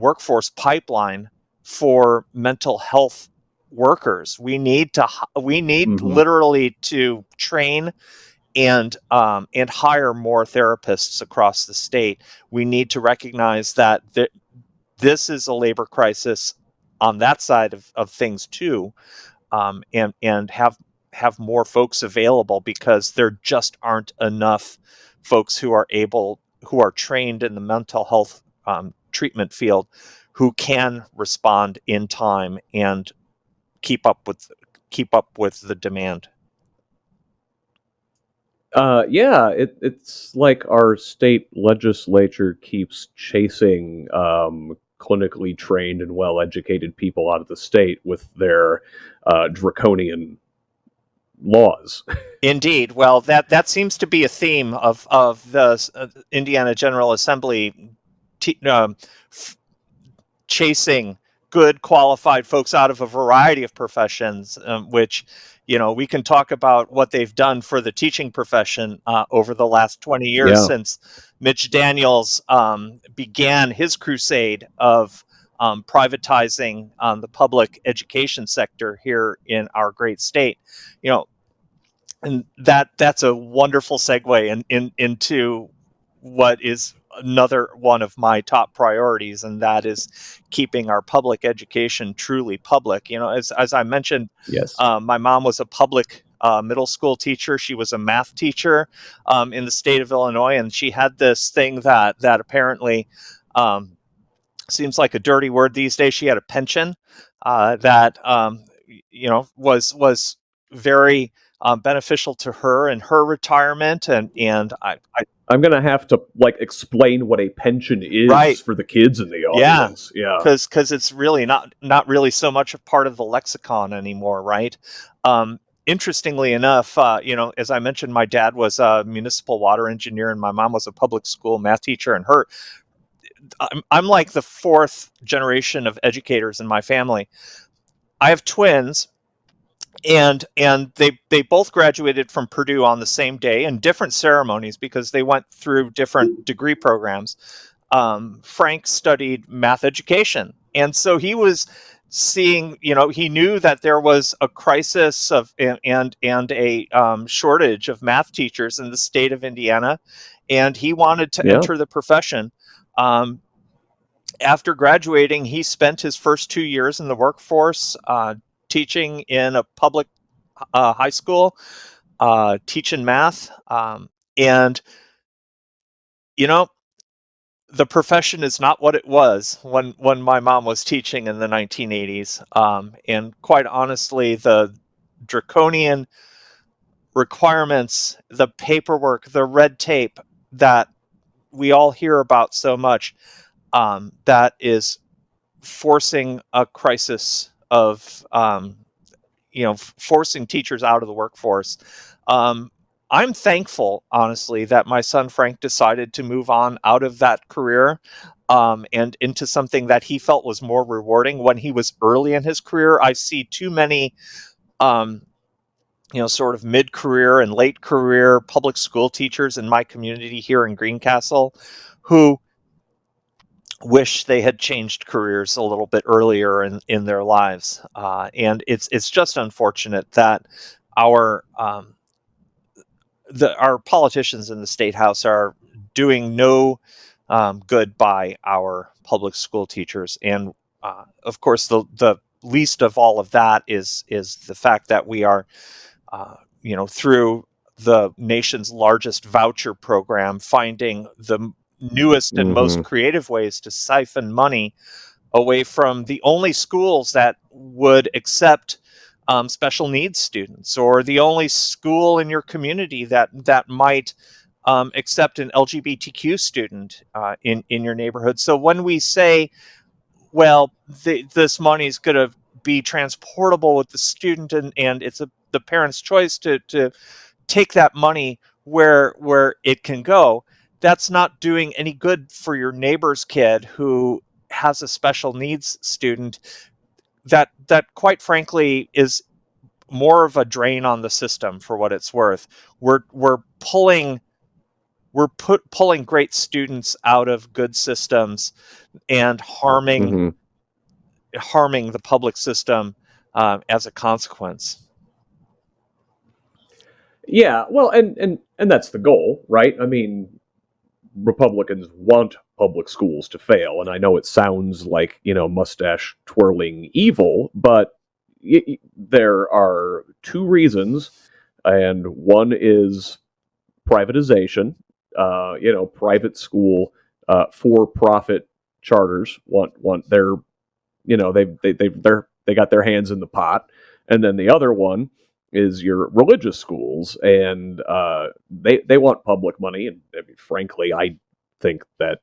workforce pipeline for mental health workers. We need Mm-hmm. literally to train and hire more therapists across the state. We need to recognize that this is a labor crisis on that side of things too, and have more folks available, because there just aren't enough folks who are trained in the mental health treatment field who can respond in time and keep up with the demand. Yeah, it's like our state legislature keeps chasing clinically trained and well-educated people out of the state with their draconian laws. Indeed. Well, that seems to be a theme of the Indiana General Assembly chasing good, qualified folks out of a variety of professions, which, we can talk about what they've done for the teaching profession over the last 20 years Yeah. since Mitch Daniels began his crusade of privatizing the public education sector here in our great state. And that's a wonderful segue into what is another one of my top priorities, and that is keeping our public education truly public. As I mentioned, Yes. my mom was a public middle school teacher. She was a math teacher in the state of Illinois, and she had this thing that apparently seems like a dirty word these days. She had a pension that was very beneficial to her in her retirement, and I'm gonna have to like explain what a pension is right, for the kids in the yeah, audience. Yeah. because it's really not really so much a part of the lexicon anymore, right? Interestingly enough, as I mentioned, my dad was a municipal water engineer, and my mom was a public school math teacher, and I'm like the fourth generation of educators in my family. I have twins, and they both graduated from Purdue on the same day in different ceremonies because they went through different degree programs. Frank studied math education, and so he was seeing, he knew that there was a crisis of and a shortage of math teachers in the state of Indiana, and he wanted to Yeah. enter the profession. After graduating, he spent his first 2 years in the workforce teaching in a public high school, teaching math. And, the profession is not what it was when my mom was teaching in the 1980s. And quite honestly, the draconian requirements, the paperwork, the red tape that we all hear about so much, that is forcing a crisis of forcing teachers out of the workforce. I'm thankful, honestly, that my son Frank decided to move on out of that career and into something that he felt was more rewarding when he was early in his career. I see too many sort of mid-career and late career public school teachers in my community here in Greencastle who wish they had changed careers a little bit earlier in their lives. And it's just unfortunate that our our politicians in the state house are doing no good by our public school teachers. And of course, the least of all of that is the fact that we are, through the nation's largest voucher program, finding the newest and most Mm-hmm. creative ways to siphon money away from the only schools that would accept special needs students, or the only school in your community that might accept an LGBTQ student in your neighborhood. So when we say, well, this money is going to be transportable with the student, and it's the parent's choice to take that money where it can go, that's not doing any good for your neighbor's kid who has a special needs student that quite frankly is more of a drain on the system for what it's worth. We're pulling great students out of good systems and harming Mm-hmm. the public system as a consequence. Yeah. Well, and that's the goal, right? I mean, Republicans want public schools to fail, and I know it sounds like mustache twirling evil, but there are two reasons, and one is privatization. Private school, for-profit charters want their, they got their hands in the pot, and then the other one is your religious schools, and they want public money, and I mean, frankly, I think that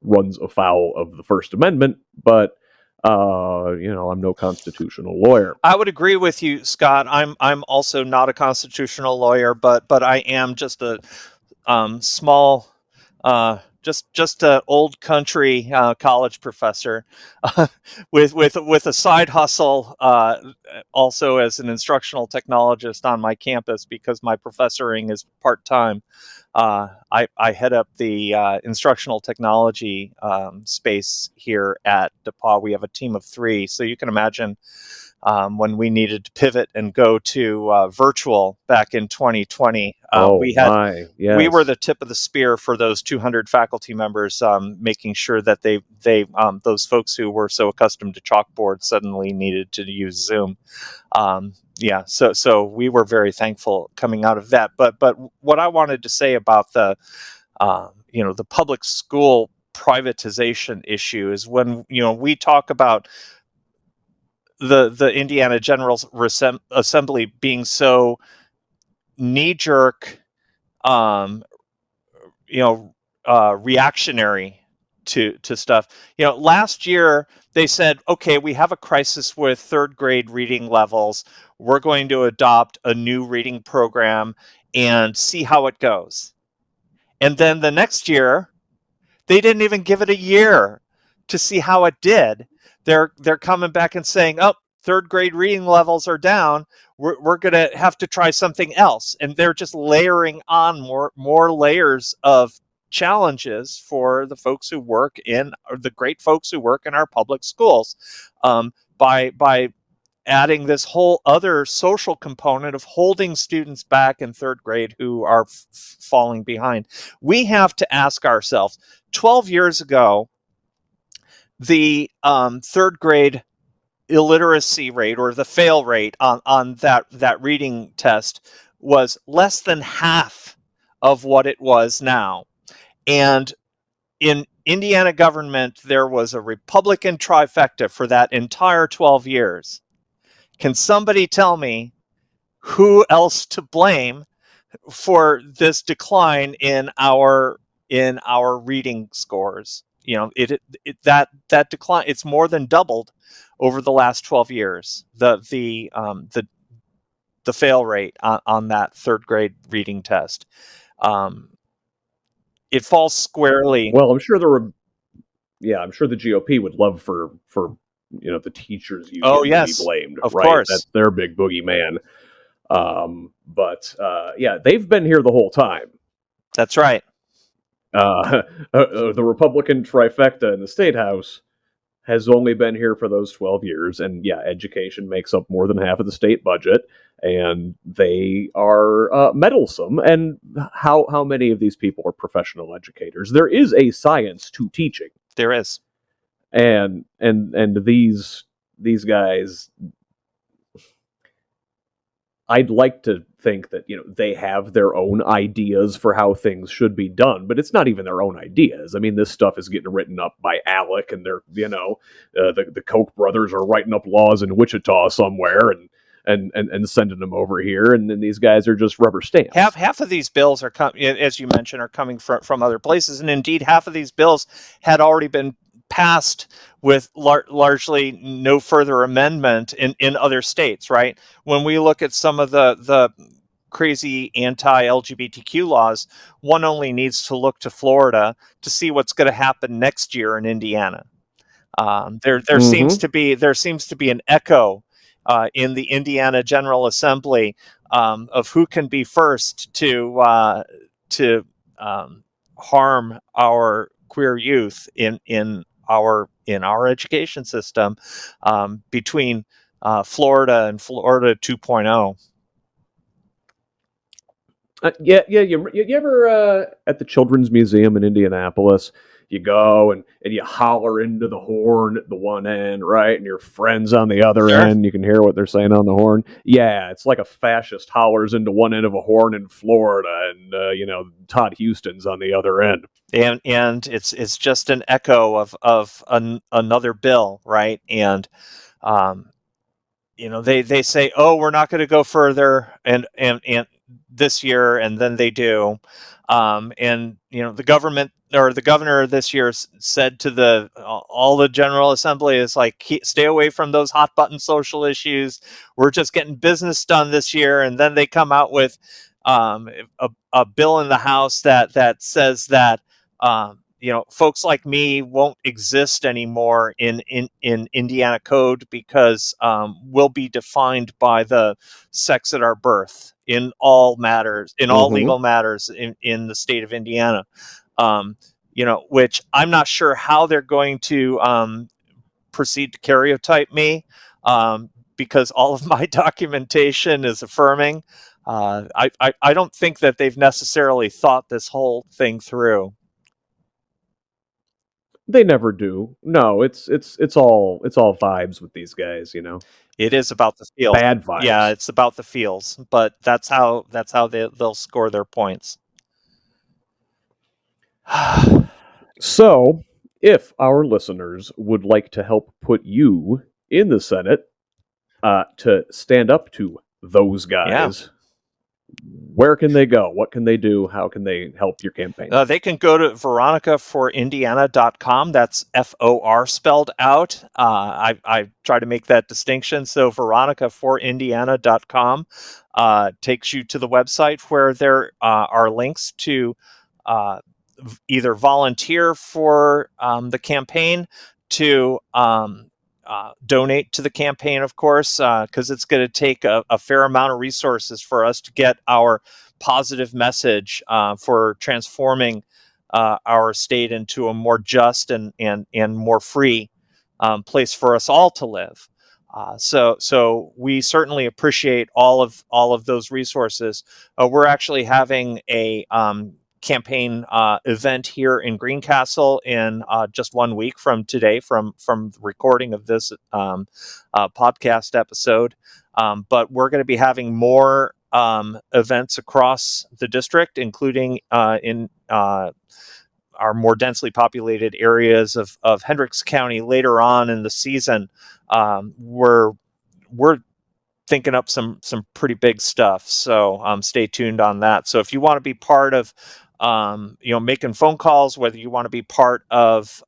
runs afoul of the First Amendment, but I'm no constitutional lawyer. I would agree with you, Scott. I'm also not a constitutional lawyer, but I am just a small, just a old country college professor with a side hustle, also as an instructional technologist on my campus because my professoring is part time. I head up the instructional technology space here at DePauw. We have a team of 3, so you can imagine when we needed to pivot and go to virtual back in 2020. Oh my, We were yes. the tip of the spear for those 200 faculty members, making sure that those folks who were so accustomed to chalkboard suddenly needed to use Zoom. So we were very thankful coming out of that. But what I wanted to say about the public school privatization issue is when we talk about the Indiana General Assembly being so knee jerk, reactionary to stuff. Last year they said, okay, we have a crisis with third grade reading levels. We're going to adopt a new reading program and see how it goes. And then the next year, they didn't even give it a year to see how it did. They're coming back and saying, oh, third grade reading levels are down. We're going to have to try something else. And they're just layering on more layers of challenges for the folks who work or the great folks who work in our public schools, by adding this whole other social component of holding students back in third grade who are falling behind. We have to ask ourselves, 12 years ago, the third grade illiteracy rate, or the fail rate on that reading test, was less than half of what it was now. And in Indiana government, there was a Republican trifecta for that entire 12 years. Can somebody tell me who else to blame for this decline in our reading scores? That decline, it's more than doubled over the last 12 years. The fail rate on that third grade reading test. It falls squarely. Well, I'm sure the GOP would love for the teachers Oh union to be yes, blamed, of right? course. That's their big boogeyman. But they've been here the whole time. That's right. The Republican trifecta in the state house has only been here for those 12 years, and education makes up more than half of the state budget, and they are meddlesome. And how many of these people are professional educators? There is a science to teaching. There is. And these guys, I'd like to think that they have their own ideas for how things should be done, but it's not even their own ideas. I mean, this stuff is getting written up by Alec, and they're the Koch brothers are writing up laws in Wichita somewhere and sending them over here, and then these guys are just rubber stamps. Half of these bills are as you mentioned, are coming from other places, and indeed half of these bills had already been passed with largely no further amendment in other states, right? When we look at some of the crazy anti-LGBTQ laws, one only needs to look to Florida to see what's going to happen next year in Indiana. There seems to be an echo in the Indiana General Assembly of who can be first to harm our queer youth in our education system, between Florida and Florida 2.0. You ever at the Children's Museum in Indianapolis, you go and you holler into the horn at the one end, right? And your friends on the other Sure. end, you can hear what they're saying on the horn. Yeah, it's like a fascist hollers into one end of a horn in Florida, and Todd Houston's on the other end. And it's just an echo of another bill, right? And they say, oh, we're not going to go further and this year, and then they do. And the government, or the governor this year, said to all the General Assembly is like, stay away from those hot button social issues. We're just getting business done this year. And then they come out with a bill in the House that says that folks like me won't exist anymore in Indiana code, because we'll be defined by the sex at our birth in all matters, in all legal matters in the state of Indiana. Which I'm not sure how they're going to proceed to karyotype me, because all of my documentation is affirming. I don't think that they've necessarily thought this whole thing through. They never do. No, it's all vibes with these guys, It is about the feels. Bad Yeah, vibes. it's about the feels, but that's how they'll score their points. So, if our listeners would like to help put you in the Senate to stand up to those Yeah. guys, where can they go? What can they do? How can they help your campaign? They can go to veronicaforindiana.com. That's FOR spelled out. I try to make that distinction. So veronicaforindiana.com takes you to the website where there are links to either volunteer for the campaign, to donate to the campaign, of course, because it's going to take a fair amount of resources for us to get our positive message for transforming our state into a more just and more free place for us all to live. So we certainly appreciate all of those resources. We're actually having a campaign event here in Greencastle in just 1 week from today, from the recording of this podcast episode. But we're going to be having more events across the district, including in our more densely populated areas of Hendricks County later on in the season. We're thinking up some pretty big stuff, so stay tuned on that. So if you want to be part of making phone calls, whether you want to be part of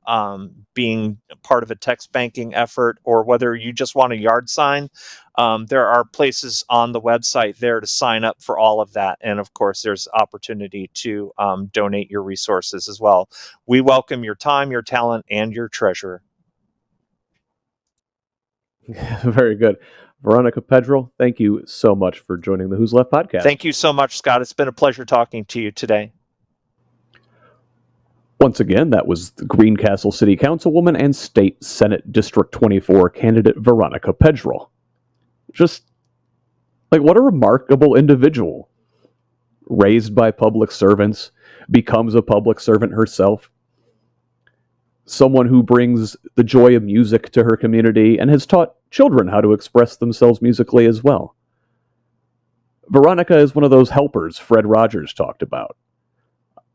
being part of a text banking effort, or whether you just want a yard sign, there are places on the website there to sign up for all of that. And of course, there's opportunity to donate your resources as well. We welcome your time, your talent, and your treasure. Very good. Veronica Pejril, thank you so much for joining the Who's Left podcast. Thank you so much, Scott. It's been a pleasure talking to you today. Once again, that was the Greencastle City Councilwoman and State Senate District 24 candidate Veronica Pejril. Just, what a remarkable individual. Raised by public servants, becomes a public servant herself. Someone who brings the joy of music to her community and has taught children how to express themselves musically as well. Veronica is one of those helpers Fred Rogers talked about.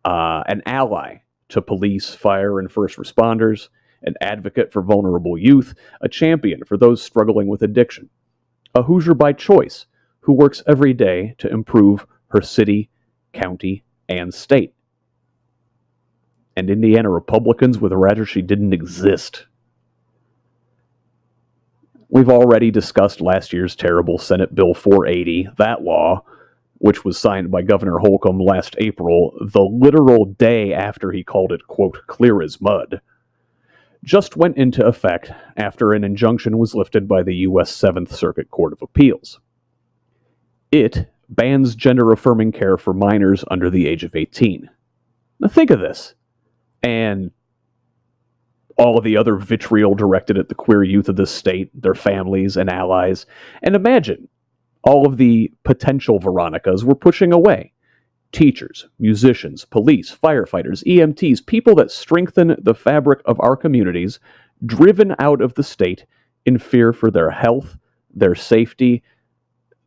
An ally to police, fire, and first responders, an advocate for vulnerable youth, a champion for those struggling with addiction, a Hoosier by choice who works every day to improve her city, county, and state. And Indiana Republicans would rather she didn't exist. We've already discussed last year's terrible Senate Bill 480, that law, which was signed by Governor Holcomb last April, the literal day after he called it, quote, clear as mud, just went into effect after an injunction was lifted by the U.S. 7th Circuit Court of Appeals. It bans gender-affirming care for minors under the age of 18. Now think of this, and all of the other vitriol directed at the queer youth of this state, their families and allies, and imagine all of the potential Veronicas we're pushing away. Teachers, musicians, police, firefighters, EMTs, people that strengthen the fabric of our communities, driven out of the state in fear for their health, their safety,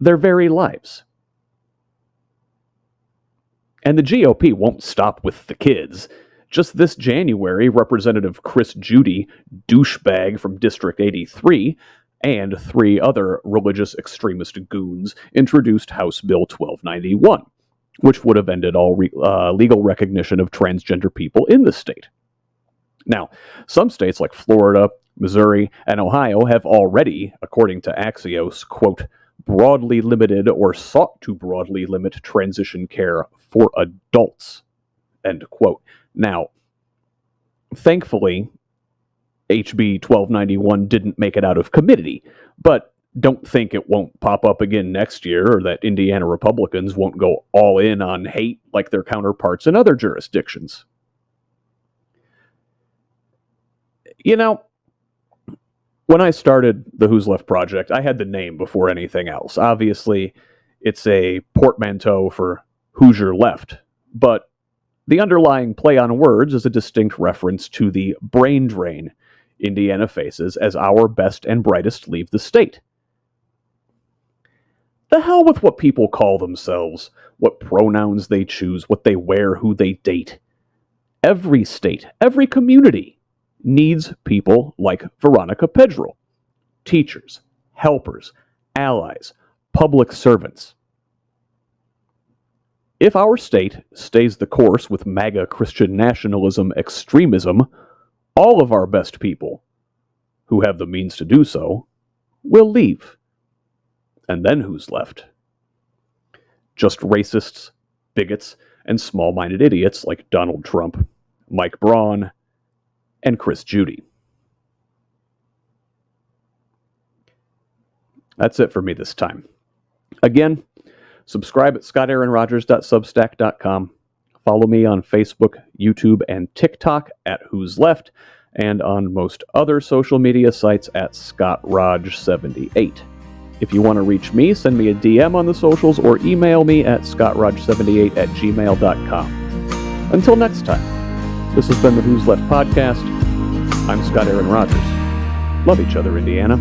their very lives. And the GOP won't stop with the kids. Just this January, Representative Chris Judy, douchebag from District 83, and 3 other religious extremist goons introduced House Bill 1291, which would have ended all legal recognition of transgender people in the state. Now, some states like Florida, Missouri, and Ohio have already, according to Axios, quote, broadly limited or sought to broadly limit transition care for adults, end quote. Now, thankfully, HB 1291 didn't make it out of committee, but don't think it won't pop up again next year, or that Indiana Republicans won't go all in on hate like their counterparts in other jurisdictions. You know, When I started the Who's Left project, I had the name before anything else. Obviously, it's a portmanteau for Hoosier Left, but the underlying play on words is a distinct reference to the brain drain Indiana faces as our best and brightest leave the state. The hell with what people call themselves, what pronouns they choose, what they wear, who they date. Every state, every community needs people like Veronica Pejril. Teachers, helpers, allies, public servants. If our state stays the course with MAGA Christian nationalism extremism, all of our best people, who have the means to do so, will leave. And then who's left? Just racists, bigots, and small-minded idiots like Donald Trump, Mike Braun, and Chris Judy. That's it for me this time. Again, subscribe at scottaaronrogers.substack.com. Follow me on Facebook, YouTube, and TikTok at Who's Left, and on most other social media sites at ScottRog78. If you want to reach me, send me a DM on the socials or email me at scottrog78@gmail.com. Until next time, this has been the Who's Left podcast. I'm Scott Aaron Rogers. Love each other, Indiana.